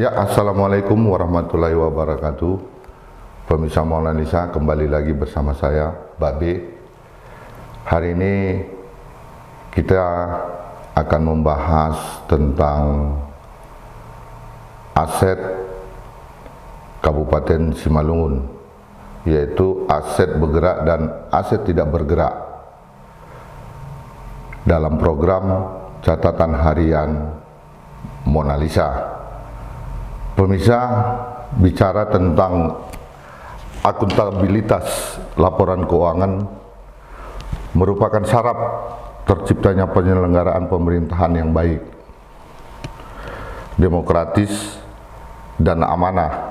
Ya, assalamualaikum warahmatullahi wabarakatuh. Pemirsa Maulana kembali lagi bersama saya, Mbak B. Hari ini kita akan membahas tentang aset Kabupaten Simalungun, yaitu aset bergerak dan aset tidak bergerak dalam program catatan harian Mona Lisa. Pemirsa, bicara tentang akuntabilitas laporan keuangan merupakan syarat terciptanya penyelenggaraan pemerintahan yang baik, demokratis, dan amanah.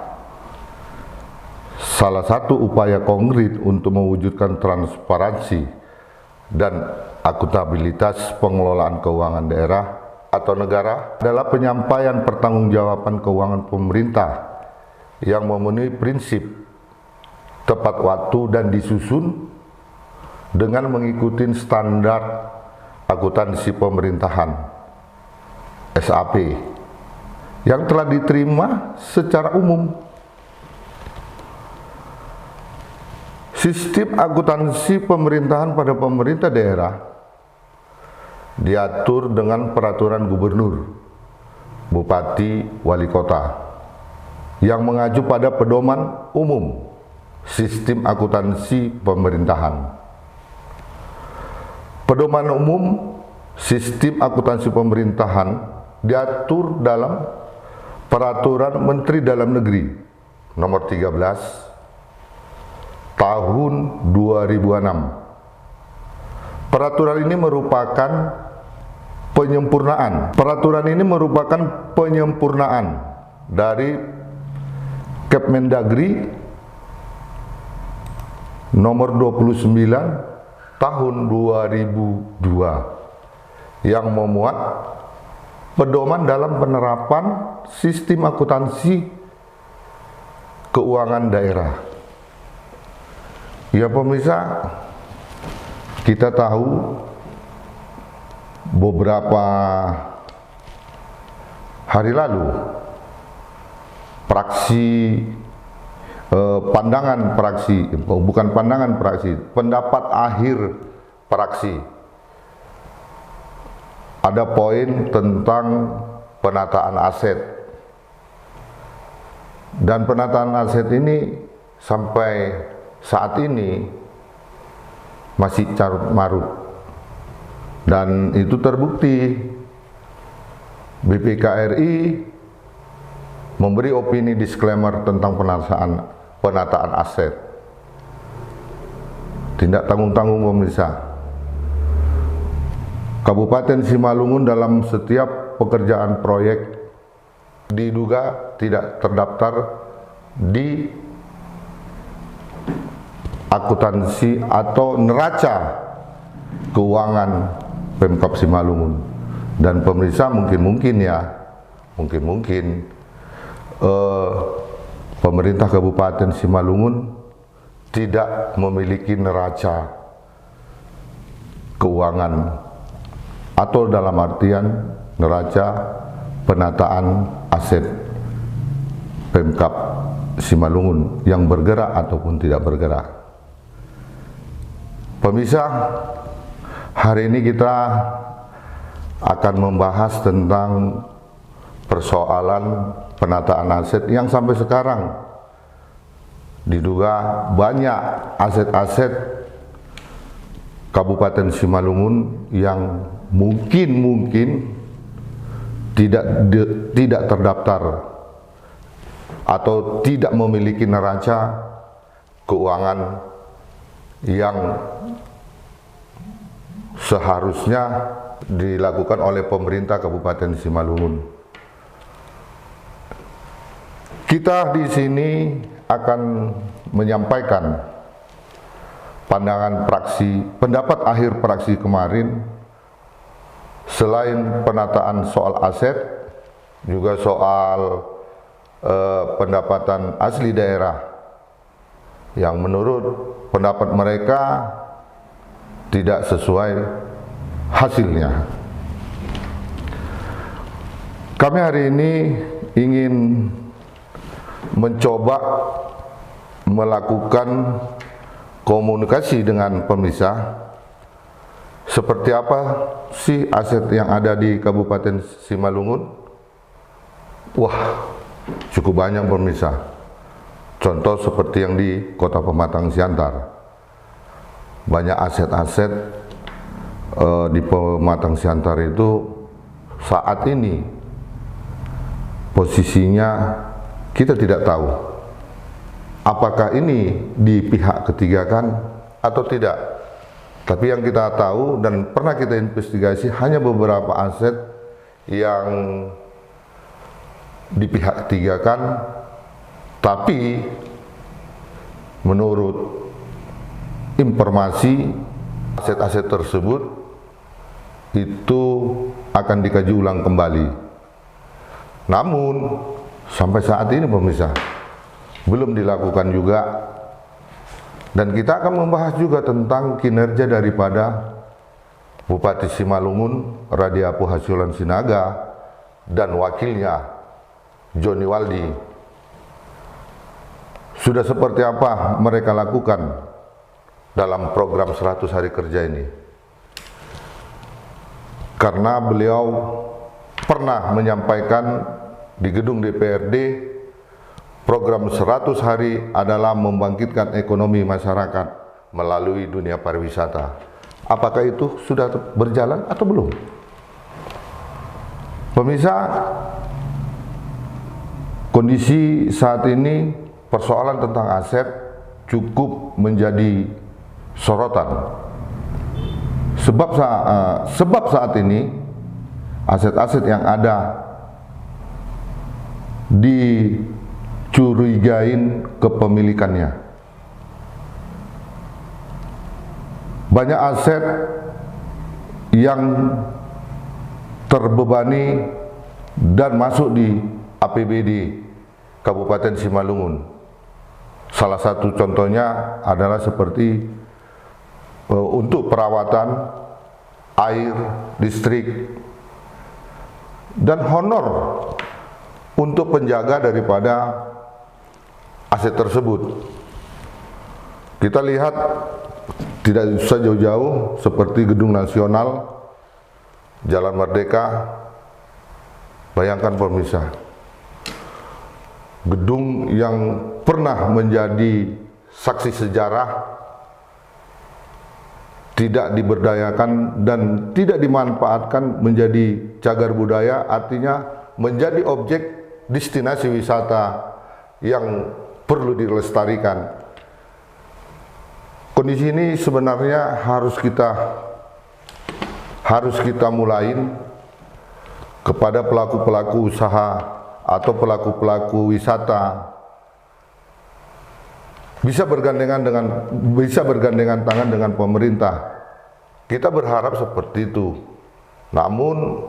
Salah satu upaya konkret untuk mewujudkan transparansi dan akuntabilitas pengelolaan keuangan daerah atau negara adalah penyampaian pertanggungjawaban keuangan pemerintah yang memenuhi prinsip tepat waktu dan disusun dengan mengikuti standar akuntansi pemerintahan (SAP) yang telah diterima secara umum. Sistem akuntansi pemerintahan pada pemerintah daerah diatur dengan peraturan gubernur, bupati, wali kota yang mengacu pada pedoman umum sistem akuntansi pemerintahan. Pedoman umum sistem akuntansi pemerintahan diatur dalam peraturan Menteri Dalam Negeri nomor 13 tahun 2006. Peraturan ini merupakan penyempurnaan dari Kepmendagri nomor 29 tahun 2002 yang memuat pedoman dalam penerapan sistem akuntansi keuangan daerah. Ya pemirsa, kita tahu beberapa hari lalu pendapat akhir praksi ada poin tentang penataan aset, dan penataan aset ini sampai saat ini masih carut marut, dan itu terbukti BPK-RI memberi opini disclaimer tentang penataan aset. Tidak tanggung-tanggung pemirsa. Kabupaten Simalungun dalam setiap pekerjaan proyek diduga tidak terdaftar di akuntansi atau neraca keuangan Pemkab Simalungun. Dan pemirsa mungkin pemerintah Kabupaten Simalungun tidak memiliki neraca keuangan atau dalam artian neraca penataan aset Pemkab Simalungun yang bergerak ataupun tidak bergerak. Pemirsa, hari ini kita akan membahas tentang persoalan penataan aset yang sampai sekarang diduga banyak aset-aset Kabupaten Simalungun yang mungkin tidak terdaftar atau tidak memiliki neraca keuangan yang seharusnya dilakukan oleh pemerintah Kabupaten Simalungun. Kita di sini akan menyampaikan pendapat akhir praksi kemarin. Selain penataan soal aset, juga soal pendapatan asli daerah yang menurut pendapat mereka tidak sesuai hasilnya. Kami hari ini ingin mencoba melakukan komunikasi dengan pemirsa. Seperti apa sih aset yang ada di Kabupaten Simalungun? Wah, cukup banyak pemirsa. Contoh seperti yang di Kota Pematang Siantar. Banyak aset-aset di Pematang Siantar itu saat ini posisinya kita tidak tahu apakah ini di pihak ketiga kan atau tidak. Tapi yang kita tahu dan pernah kita investigasi hanya beberapa aset yang di pihak ketiga kan, tapi menurut informasi aset-aset tersebut itu akan dikaji ulang kembali. Namun sampai saat ini pemirsa belum dilakukan juga, dan kita akan membahas juga tentang kinerja daripada Bupati Simalungun Radiapu Hasiulan Sinaga dan wakilnya Joni Waldi. Sudah seperti apa mereka lakukan dalam program 100 hari kerja ini, karena beliau pernah menyampaikan di gedung DPRD program 100 hari adalah membangkitkan ekonomi masyarakat melalui dunia pariwisata. Apakah itu sudah berjalan atau belum? Pemirsa, kondisi saat ini persoalan tentang aset cukup menjadi sorotan. Sebab saat ini aset-aset yang ada dicurigain kepemilikannya. Banyak aset yang terbebani dan masuk di APBD Kabupaten Simalungun. Salah satu contohnya adalah seperti untuk perawatan air listrik dan honor untuk penjaga daripada aset tersebut. Kita lihat tidak usah jauh-jauh seperti Gedung Nasional, Jalan Merdeka. Bayangkan pemirsa, gedung yang pernah menjadi saksi sejarah tidak diberdayakan dan tidak dimanfaatkan menjadi cagar budaya, artinya menjadi objek destinasi wisata yang perlu dilestarikan. Kondisi ini sebenarnya harus kita mulain kepada pelaku-pelaku usaha atau pelaku-pelaku wisata, bisa bergandengan tangan dengan pemerintah. Kita berharap seperti itu. Namun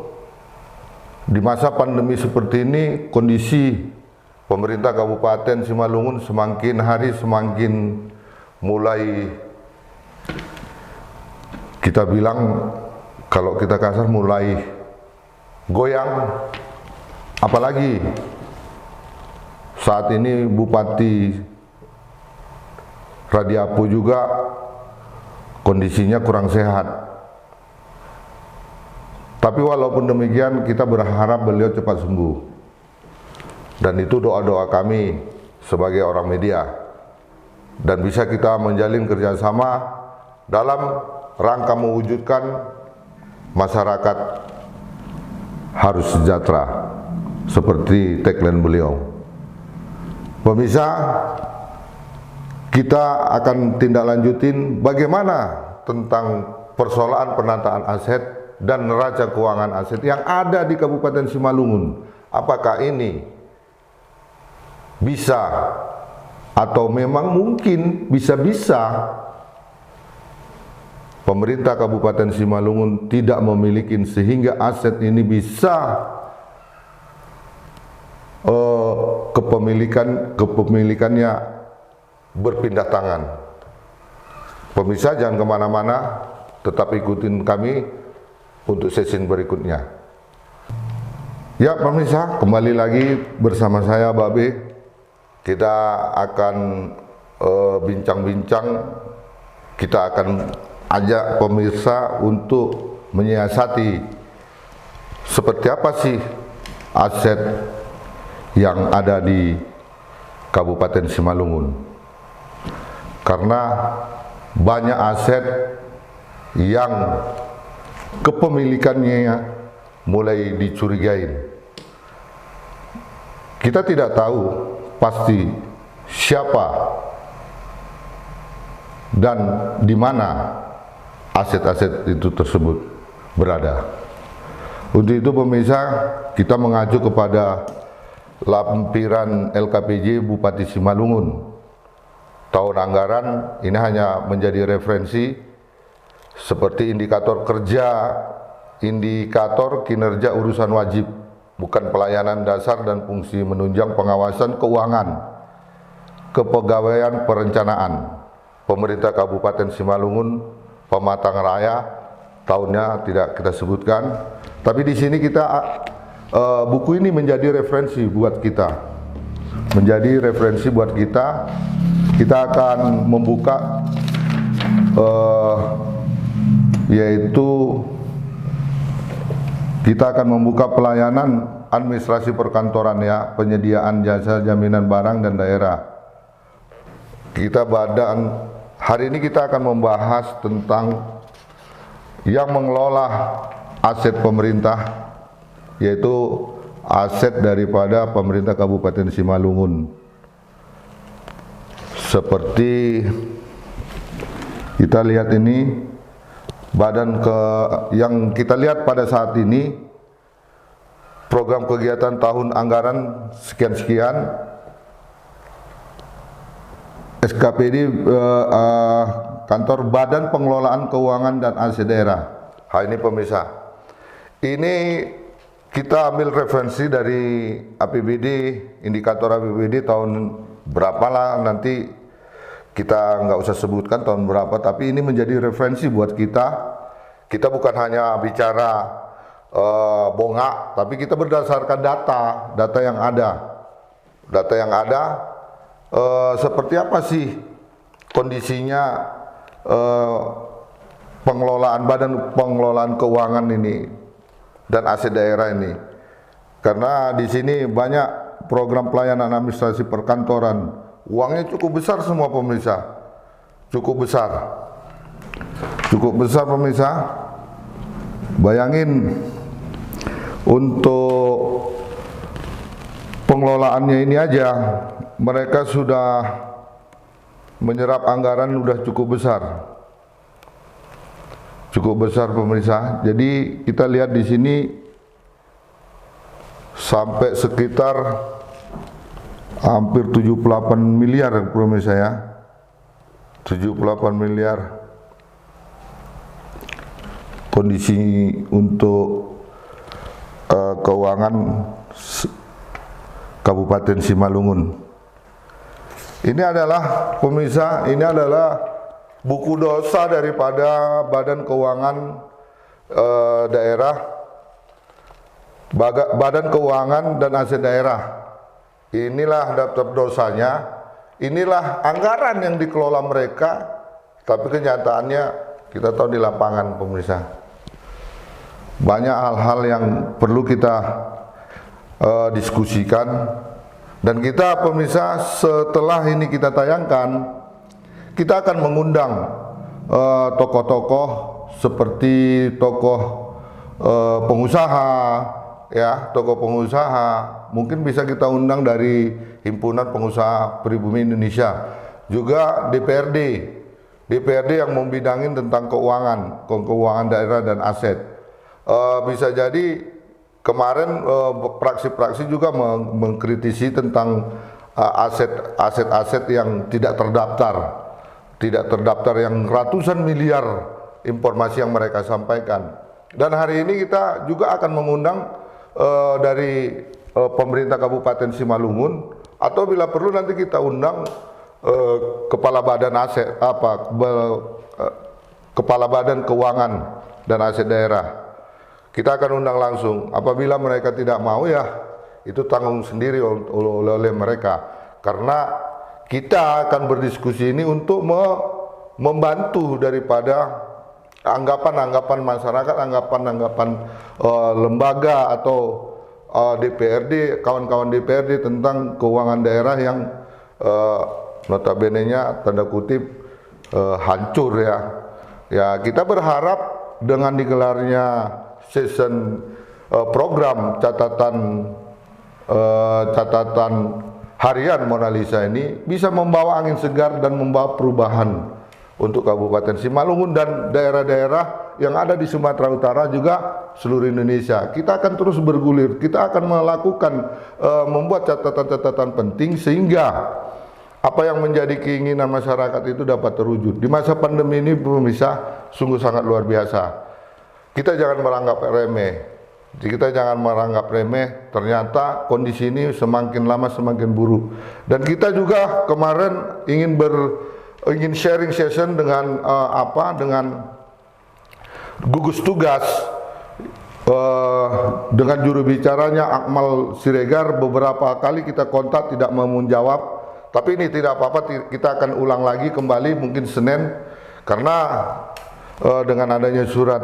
di masa pandemi seperti ini, kondisi pemerintah Kabupaten Simalungun semakin hari semakin mulai, kita bilang kalau kita kasar, mulai goyang. Apalagi saat ini Bupati Radiapu juga kondisinya kurang sehat. Tapi walaupun demikian kita berharap beliau cepat sembuh. Dan itu doa-doa kami sebagai orang media. Dan bisa kita menjalin kerjasama dalam rangka mewujudkan masyarakat harus sejahtera, seperti tagline beliau. Pemirsa, kita akan tindak lanjutin bagaimana tentang persoalan penataan aset dan neraca keuangan aset yang ada di Kabupaten Simalungun. Apakah ini bisa atau memang mungkin bisa-bisa pemerintah Kabupaten Simalungun tidak memiliki sehingga aset ini bisa kepemilikannya berpindah tangan. Pemirsa jangan kemana-mana, tetap ikutin kami untuk sesi berikutnya. Ya pemirsa, kembali lagi bersama saya Babe. Kita akan bincang-bincang, kita akan ajak pemirsa untuk menyiasati seperti apa sih aset yang ada di Kabupaten Simalungun. Karena banyak aset yang kepemilikannya mulai dicurigai. Kita tidak tahu pasti siapa dan di mana aset-aset itu tersebut berada. Untuk itu pemirsa, kita mengacu kepada lampiran LKPJ Bupati Simalungun. Tahun anggaran ini hanya menjadi referensi seperti indikator kerja, indikator kinerja urusan wajib, bukan pelayanan dasar dan fungsi menunjang pengawasan keuangan, kepegawaian perencanaan. Pemerintah Kabupaten Simalungun, Pematang Raya, tahunnya tidak kita sebutkan, tapi di sini kita buku ini menjadi referensi buat kita, Kita akan membuka yaitu kita akan membuka pelayanan administrasi perkantoran ya, penyediaan jasa jaminan barang dan daerah. Hari ini kita akan membahas tentang yang mengelola aset pemerintah, yaitu aset daripada pemerintah Kabupaten Simalungun. Seperti kita lihat ini, yang kita lihat pada saat ini, program kegiatan tahun anggaran sekian-sekian, SKPD Kantor Badan Pengelolaan Keuangan dan Aset Daerah. Ini pemirsa, ini kita ambil referensi dari APBD, indikator APBD tahun berapa lah, nanti kita nggak usah sebutkan tahun berapa, tapi ini menjadi referensi buat kita. Kita bukan hanya bicara bongak, tapi kita berdasarkan data yang ada. Seperti apa sih kondisinya Badan Pengelolaan Keuangan ini dan aset daerah ini. Karena di sini banyak program pelayanan administrasi perkantoran, uangnya cukup besar semua pemirsa, cukup besar pemirsa. Bayangin untuk pengelolaannya ini aja mereka sudah menyerap anggaran udah cukup besar pemirsa. Jadi kita lihat di sini sampai sekitar hampir 78 miliar pemirsa ya, 78 miliar kondisi untuk keuangan Kabupaten Simalungun. Ini adalah pemirsa, ini adalah buku dosa daripada Badan Keuangan Daerah, Badan Keuangan dan Aset Daerah. Inilah daftar dosanya, inilah anggaran yang dikelola mereka, tapi kenyataannya kita tahu di lapangan pemirsa. Banyak hal-hal yang perlu kita diskusikan, dan kita pemirsa setelah ini kita tayangkan, kita akan mengundang tokoh-tokoh seperti tokoh pengusaha, ya, tokoh pengusaha, mungkin bisa kita undang dari Himpunan Pengusaha Pribumi Indonesia, juga DPRD yang membidangin tentang keuangan daerah dan aset. Bisa jadi kemarin praksi-praksi juga mengkritisi tentang aset-aset yang tidak terdaftar yang ratusan miliar informasi yang mereka sampaikan. Dan hari ini kita juga akan mengundang dari pemerintah Kabupaten Simalungun, atau bila perlu nanti kita undang kepala badan aset kepala badan keuangan dan aset daerah. Kita akan undang langsung. Apabila mereka tidak mau, ya itu tanggung sendiri oleh mereka. Karena kita akan berdiskusi ini untuk membantu daripada anggapan-anggapan masyarakat, anggapan-anggapan lembaga atau DPRD, kawan-kawan DPRD tentang keuangan daerah yang notabene-nya tanda kutip hancur ya. Ya, kita berharap dengan digelarnya season program catatan harian Mona Lisa ini bisa membawa angin segar dan membawa perubahan untuk Kabupaten Simalungun dan daerah-daerah yang ada di Sumatera Utara juga seluruh Indonesia. Kita akan terus bergulir, kita akan melakukan membuat catatan-catatan penting sehingga apa yang menjadi keinginan masyarakat itu dapat terwujud. Di masa pandemi ini pemirsa sungguh sangat luar biasa. Kita jangan menganggap remeh. Kita jangan menganggap remeh. Ternyata kondisi ini semakin lama semakin buruk. Dan kita juga kemarin ingin sharing session dengan dengan gugus tugas dengan juru bicaranya Akmal Siregar. Beberapa kali kita kontak tidak mau menjawab. Tapi ini tidak apa-apa, kita akan ulang lagi kembali mungkin Senin karena dengan adanya surat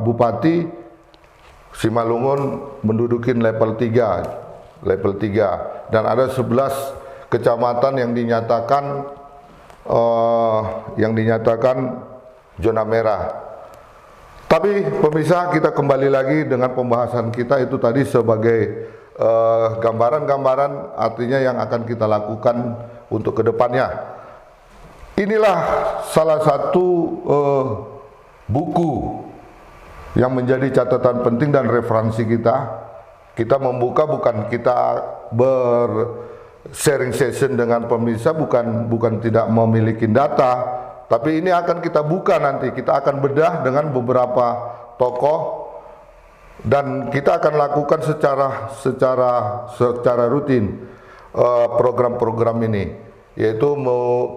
Bupati Simalungun mendudukin level 3 dan ada 11 kecamatan yang dinyatakan zona merah. Tapi pemirsa, kita kembali lagi dengan pembahasan kita itu tadi sebagai gambaran-gambaran artinya yang akan kita lakukan untuk kedepannya. Inilah salah satu buku yang menjadi catatan penting dan referensi kita. Kita membuka, bukan kita sharing session dengan pemirsa, bukan tidak memiliki data, tapi ini akan kita buka nanti. Kita akan bedah dengan beberapa tokoh dan kita akan lakukan secara rutin program-program ini, yaitu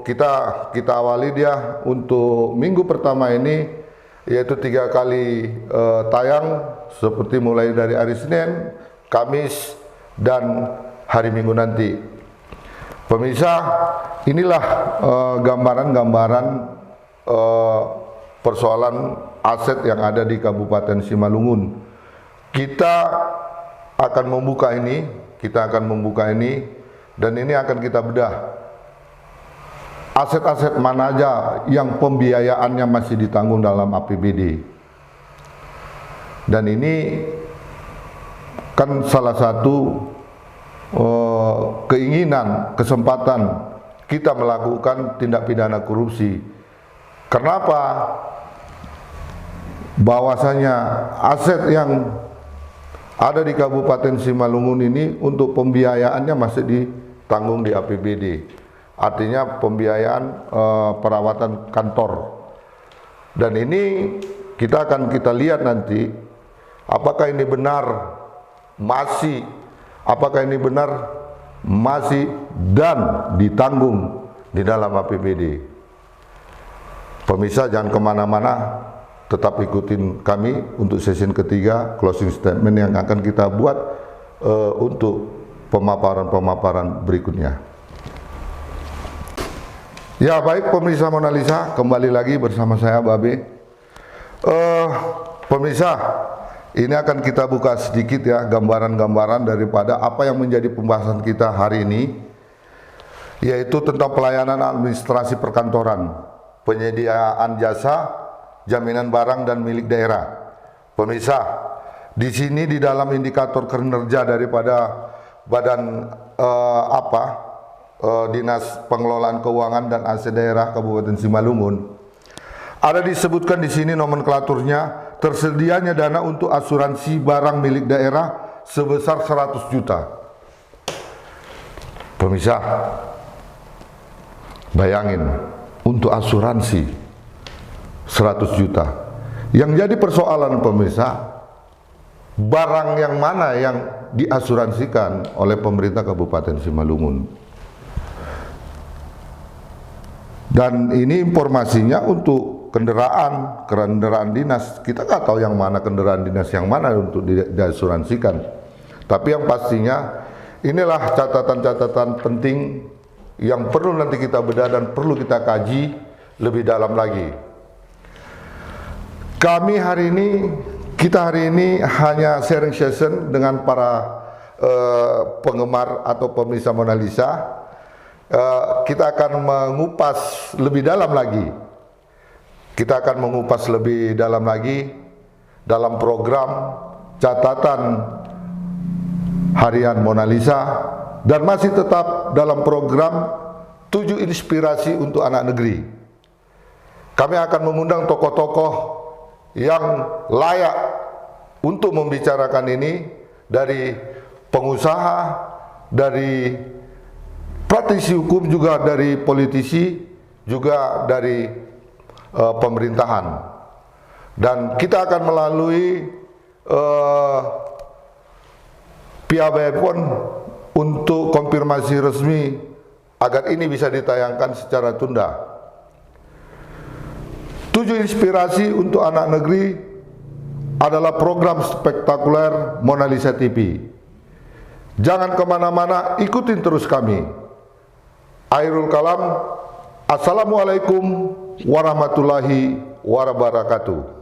kita awali dia untuk minggu pertama ini, yaitu 3 kali tayang seperti mulai dari hari Senin, Kamis dan hari Minggu nanti. Pemirsa, inilah gambaran-gambaran persoalan aset yang ada di Kabupaten Simalungun. Kita akan membuka ini, dan ini akan kita bedah. Aset-aset mana aja yang pembiayaannya masih ditanggung dalam APBD. Dan ini kan salah satu keinginan, kesempatan kita melakukan tindak pidana korupsi. Kenapa? Bahwasanya aset yang ada di Kabupaten Simalungun ini untuk pembiayaannya masih ditanggung di APBD. Artinya pembiayaan perawatan kantor. Dan ini kita lihat nanti apakah ini benar masih dan ditanggung di dalam APBD. Pemirsa, jangan kemana-mana, tetap ikutin kami untuk sesi ketiga closing statement yang akan kita buat untuk pemaparan-pemaparan berikutnya. Ya baik pemirsa Mona Lisa, kembali lagi bersama saya Babe. Pemirsa, ini akan kita buka sedikit ya gambaran-gambaran daripada apa yang menjadi pembahasan kita hari ini, yaitu tentang pelayanan administrasi perkantoran, penyediaan jasa, jaminan barang dan milik daerah. Pemirsa, di sini di dalam indikator kinerja daripada Badan Dinas Pengelolaan Keuangan dan Aset Daerah Kabupaten Simalungun, ada disebutkan di sini nomenklaturnya, tersedianya dana untuk asuransi barang milik daerah sebesar 100 juta. Pemirsa, bayangin untuk asuransi 100 juta. Yang jadi persoalan pemirsa, barang yang mana yang diasuransikan oleh pemerintah Kabupaten Simalungun. Dan ini informasinya untuk kendaraan dinas. Kita nggak tahu yang mana kendaraan dinas yang mana untuk diasuransikan. Tapi yang pastinya inilah catatan-catatan penting yang perlu nanti kita bedah dan perlu kita kaji lebih dalam lagi. Kita hari ini hanya sharing session dengan para penggemar atau pemirsa Mona Lisa. Kita akan mengupas lebih dalam lagi. Kita akan mengupas lebih dalam lagi dalam program catatan harian Mona Lisa dan masih tetap dalam program 7 inspirasi untuk anak negeri. Kami akan mengundang tokoh-tokoh yang layak untuk membicarakan ini, dari pengusaha, dari praktisi hukum, juga dari politisi, juga dari pemerintahan. Dan kita akan melalui pihak BPON untuk konfirmasi resmi agar ini bisa ditayangkan secara tunda. 7 inspirasi untuk anak negeri adalah program spektakuler Mona Lisa TV. Jangan kemana-mana, ikutin terus kami. Akhirul kalam, assalamualaikum warahmatullahi wabarakatuh.